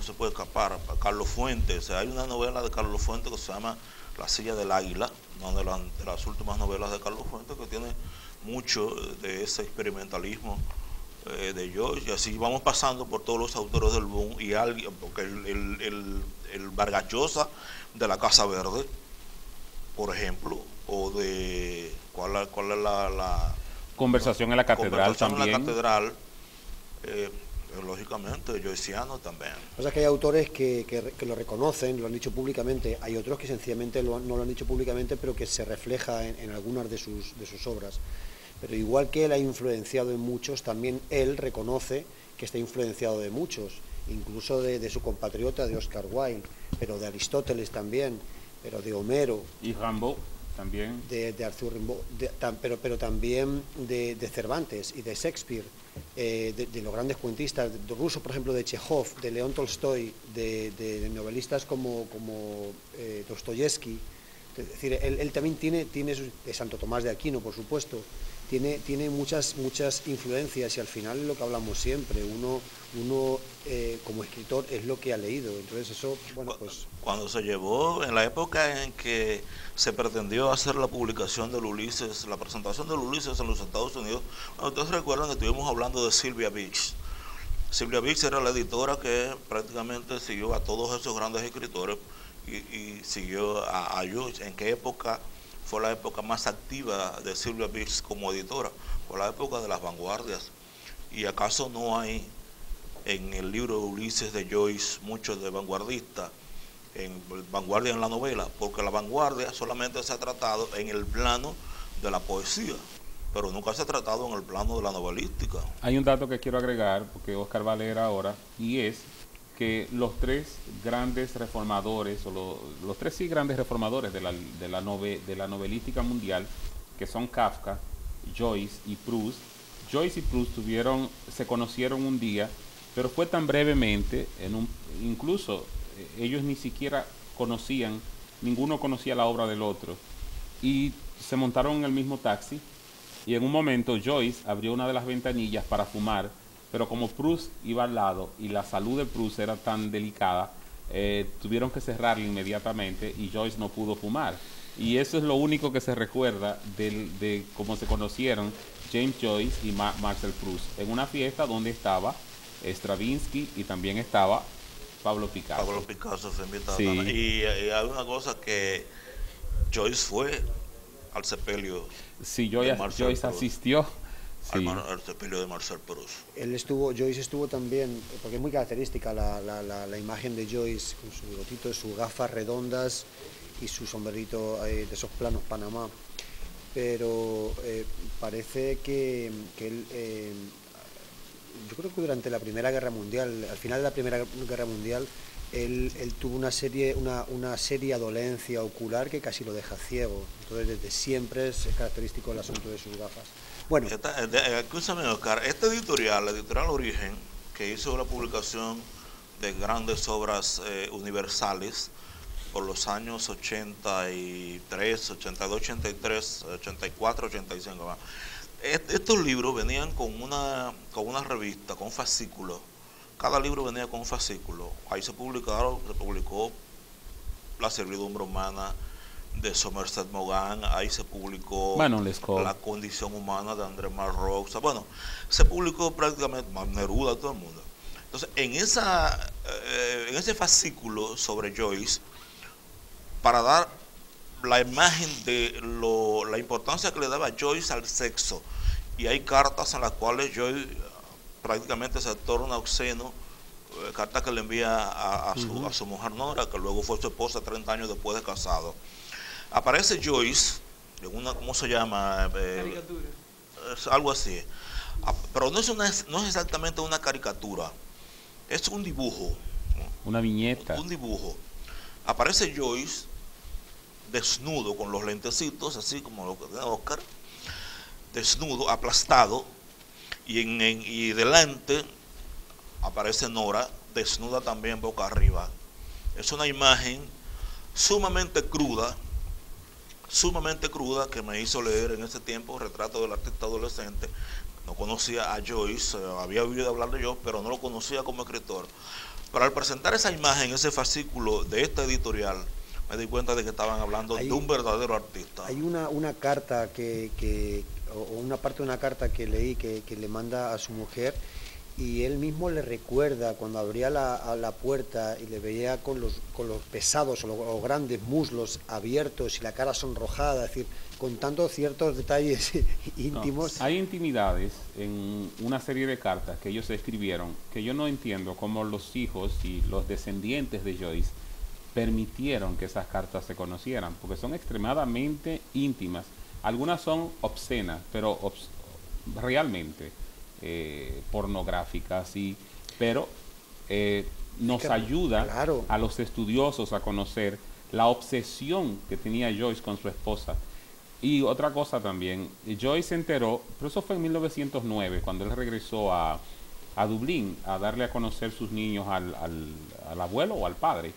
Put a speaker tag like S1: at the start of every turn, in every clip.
S1: se puede escapar. Carlos Fuentes, hay una novela de Carlos Fuentes que se llama La silla del águila, una de las últimas novelas de Carlos Fuentes, que tiene mucho de ese experimentalismo de Joyce, y así vamos pasando por todos los autores del boom, y alguien, porque el Vargas Llosa de la Casa Verde, por ejemplo, o de cuál es la
S2: Conversación en la Catedral
S1: Conversación
S2: también.
S1: en la Catedral, lógicamente, joyciano también.
S3: O sea que hay autores que lo reconocen, lo han dicho públicamente, hay otros que sencillamente no lo han dicho públicamente, pero que se refleja en algunas de sus obras. Pero igual que él ha influenciado en muchos, también él reconoce que está influenciado de muchos, incluso de su compatriota, de Oscar Wilde, pero de Aristóteles también, pero de Homero.
S2: Y Rimbaud también.
S3: De Arthur Rimbaud, pero también de Cervantes y de Shakespeare, de los grandes cuentistas de rusos, por ejemplo, de Chekhov, de León Tolstoy, de novelistas como Dostoyevsky. Es decir, él también tiene de Santo Tomás de Aquino, por supuesto, tiene muchas influencias, y al final es lo que hablamos siempre, uno como escritor es lo que ha leído. Entonces eso, bueno, pues...
S1: Cuando se llevó, en la época en que se pretendió hacer la publicación del Ulises, la presentación del Ulises en los Estados Unidos, ustedes recuerdan que estuvimos hablando de Sylvia Beach. Sylvia Beach era la editora que prácticamente siguió a todos esos grandes escritores y siguió a Joyce. ¿En qué época fue la época más activa de Sylvia Beach como editora? Fue la época de las vanguardias. ¿Y acaso no hay en el libro de Ulises de Joyce mucho de vanguardista, en vanguardia en la novela? Porque la vanguardia solamente se ha tratado en el plano de la poesía, pero nunca se ha tratado en el plano de la novelística.
S2: Hay un dato que quiero agregar, porque Oscar va a leer ahora, y es que los tres grandes reformadores, o los tres sí grandes reformadores de la novelística mundial, que son Kafka, Joyce y Proust. Joyce y Proust se conocieron un día, pero fue tan brevemente, incluso ellos ni siquiera ninguno conocía la obra del otro, y se montaron en el mismo taxi, y en un momento Joyce abrió una de las ventanillas para fumar, pero como Proust iba al lado y la salud de Proust era tan delicada, tuvieron que cerrarla inmediatamente y Joyce no pudo fumar. Y eso es lo único que se recuerda de cómo se conocieron James Joyce y Marcel Proust, en una fiesta donde estaba Stravinsky y también estaba Pablo Picasso.
S1: Pablo Picasso fue invitado.
S2: Sí.
S1: Y hay una cosa que Joyce fue al sepelio.
S2: Sí, Joyce asistió. Sí.
S1: Al sepelio de Marcel Proust.
S3: Joyce estuvo también, porque es muy característica la imagen de Joyce, con su bigotito, sus gafas redondas y su sombrerito de esos planos Panamá. Pero parece que él, yo creo que durante la Primera Guerra Mundial, al final de la Primera Guerra Mundial, él tuvo una seria dolencia ocular que casi lo deja ciego. Entonces desde siempre es característico el asunto de sus gafas. Bueno,
S1: escúchame, Oscar, la editorial Origen, que hizo la publicación de grandes obras universales por los años 83, 82, 83, 84, 85. Estos libros venían con una revista, con un fascículo. Cada libro venía con un fascículo. Ahí se publicó La servidumbre humana de Somerset Maugham, ahí se publicó La condición humana de André Malraux. Bueno, se publicó prácticamente Neruda, todo el mundo. Entonces, en ese fascículo sobre Joyce, para dar la imagen de la importancia que le daba Joyce al sexo, y hay cartas en las cuales Joyce prácticamente se torna obsceno, carta que le envía a su mujer Nora, que luego fue su esposa 30 años después de casado. Aparece Joyce en una, ¿cómo se llama?
S4: Caricatura.
S1: Algo así. Pero no es exactamente una caricatura, es un dibujo.
S2: Una viñeta.
S1: Un dibujo. Aparece Joyce desnudo, con los lentecitos, así como lo que tiene Oscar, desnudo, aplastado, y delante aparece Nora, desnuda también boca arriba. Es una imagen sumamente cruda que me hizo leer en ese tiempo Retrato del artista adolescente. No conocía a Joyce, había oído hablar de Joyce, pero no lo conocía como escritor. Pero al presentar esa imagen, ese fascículo de esta editorial, me di cuenta de que estaban hablando de un verdadero artista.
S3: Hay una carta o una parte de una carta que leí que le manda a su mujer, y él mismo le recuerda cuando abría la puerta y le veía con los pesados o los grandes muslos abiertos y la cara sonrojada, es decir, contando ciertos detalles íntimos.
S2: No, hay intimidades en una serie de cartas que ellos escribieron que yo no entiendo cómo los hijos y los descendientes de Joyce permitieron que esas cartas se conocieran, porque son extremadamente íntimas. Algunas son obscenas, pero realmente pornográficas, pero nos ayuda a los estudiosos a conocer la obsesión que tenía Joyce con su esposa. Y otra cosa también, Joyce se enteró, pero eso fue en 1909, cuando él regresó a Dublín a darle a conocer sus niños al abuelo o al padre.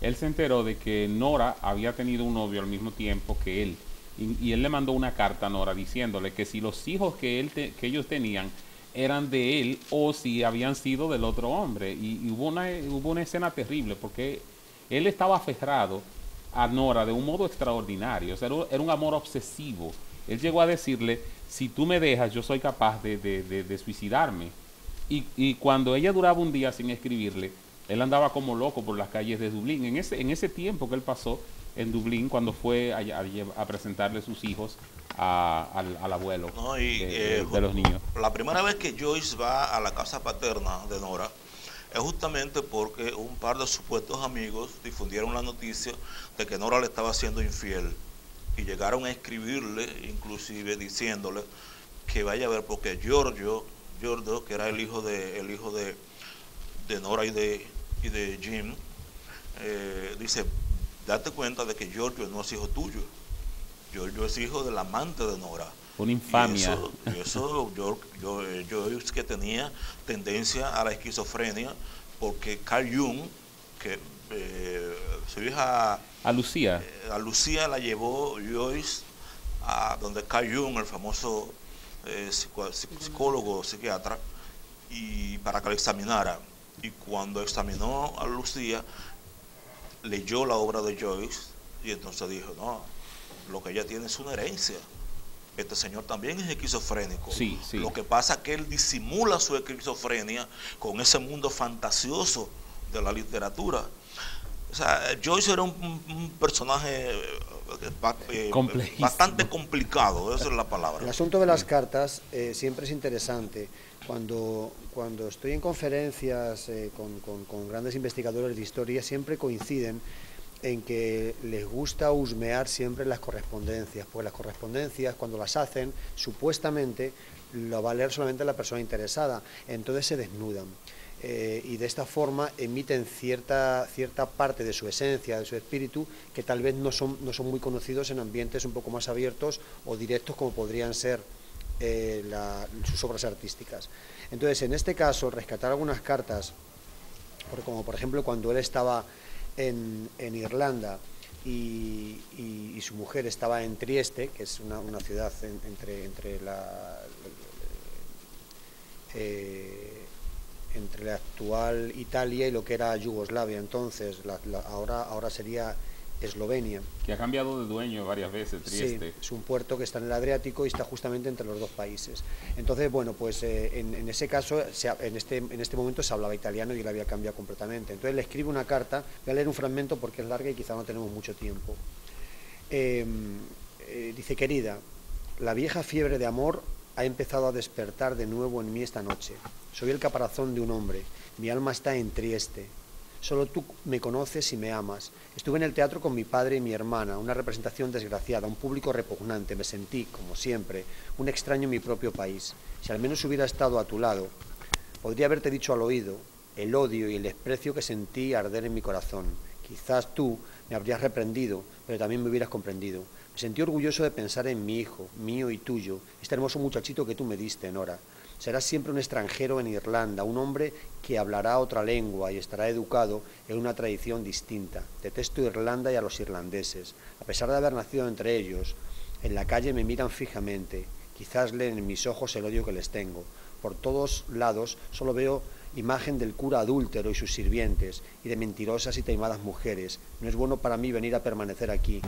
S2: Él se enteró de que Nora había tenido un novio al mismo tiempo que él. Y él le mandó una carta a Nora diciéndole que si los hijos que ellos tenían eran de él o si habían sido del otro hombre. Y hubo una escena terrible porque él estaba aferrado a Nora de un modo extraordinario. O sea, era un amor obsesivo. Él llegó a decirle, si tú me dejas, yo soy capaz de suicidarme. Y cuando ella duraba un día sin escribirle, él andaba como loco por las calles de Dublín. En ese tiempo que él pasó en Dublín, cuando fue a presentarle sus hijos al abuelo de los niños.
S1: La primera vez que Joyce va a la casa paterna de Nora es justamente porque un par de supuestos amigos difundieron la noticia de que Nora le estaba siendo infiel y llegaron a escribirle, inclusive diciéndole que vaya a ver, porque Giorgio, que era el hijo de Nora y de Jim, dice, date cuenta de que Giorgio no es hijo tuyo. Giorgio es hijo del amante de Nora.
S2: Una infamia.
S1: Y eso yo es que tenía tendencia a la esquizofrenia, porque Carl Jung, que su hija...
S2: A Lucía.
S1: A Lucía la llevó Joyce a donde Carl Jung, el famoso psicólogo, psiquiatra, y para que la examinara. Y cuando examinó a Lucía, leyó la obra de Joyce y entonces dijo, no, lo que ella tiene es una herencia. Este señor también es esquizofrénico.
S2: Sí, sí.
S1: Lo que pasa es que él disimula su esquizofrenia con ese mundo fantasioso de la literatura. O sea, Joyce era un personaje bastante complicado, esa es la palabra.
S3: El asunto de las cartas siempre es interesante. Cuando estoy en conferencias con grandes investigadores de historia, siempre coinciden en que les gusta husmear siempre las correspondencias, porque las correspondencias, cuando las hacen, supuestamente lo va a leer solamente la persona interesada, entonces se desnudan. Y de esta forma emiten cierta parte de su esencia, de su espíritu, que tal vez no son muy conocidos en ambientes un poco más abiertos o directos como podrían ser sus obras artísticas. Entonces, en este caso, rescatar algunas cartas, como por ejemplo cuando él estaba en Irlanda y su mujer estaba en Trieste, que es una ciudad entre la actual Italia y lo que era Yugoslavia, entonces ahora sería Eslovenia.
S2: Que ha cambiado de dueño varias veces, Trieste.
S3: Sí, es un puerto que está en el Adriático y está justamente entre los dos países. Entonces, bueno, pues en ese caso, en este momento se hablaba italiano y él había cambiado completamente. Entonces le escribe una carta, voy a leer un fragmento porque es larga y quizá no tenemos mucho tiempo. Dice, querida, la vieja fiebre de amor ha empezado a despertar de nuevo en mí esta noche. Soy el caparazón de un hombre, mi alma está en Trieste. Solo tú me conoces y me amas. Estuve en el teatro con mi padre y mi hermana, una representación desgraciada, un público repugnante. Me sentí, como siempre, un extraño en mi propio país. Si al menos hubiera estado a tu lado, podría haberte dicho al oído el odio y el desprecio que sentí arder en mi corazón. Quizás tú me habrías reprendido, pero también me hubieras comprendido. Me sentí orgulloso de pensar en mi hijo, mío y tuyo, este hermoso muchachito que tú me diste, Nora. Serás siempre un extranjero en Irlanda, un hombre que hablará otra lengua y estará educado en una tradición distinta. Detesto Irlanda y a los irlandeses. A pesar de haber nacido entre ellos, en la calle me miran fijamente. Quizás leen en mis ojos el odio que les tengo. Por todos lados solo veo imagen del cura adúltero y sus sirvientes, y de mentirosas y taimadas mujeres. No es bueno para mí venir a permanecer aquí.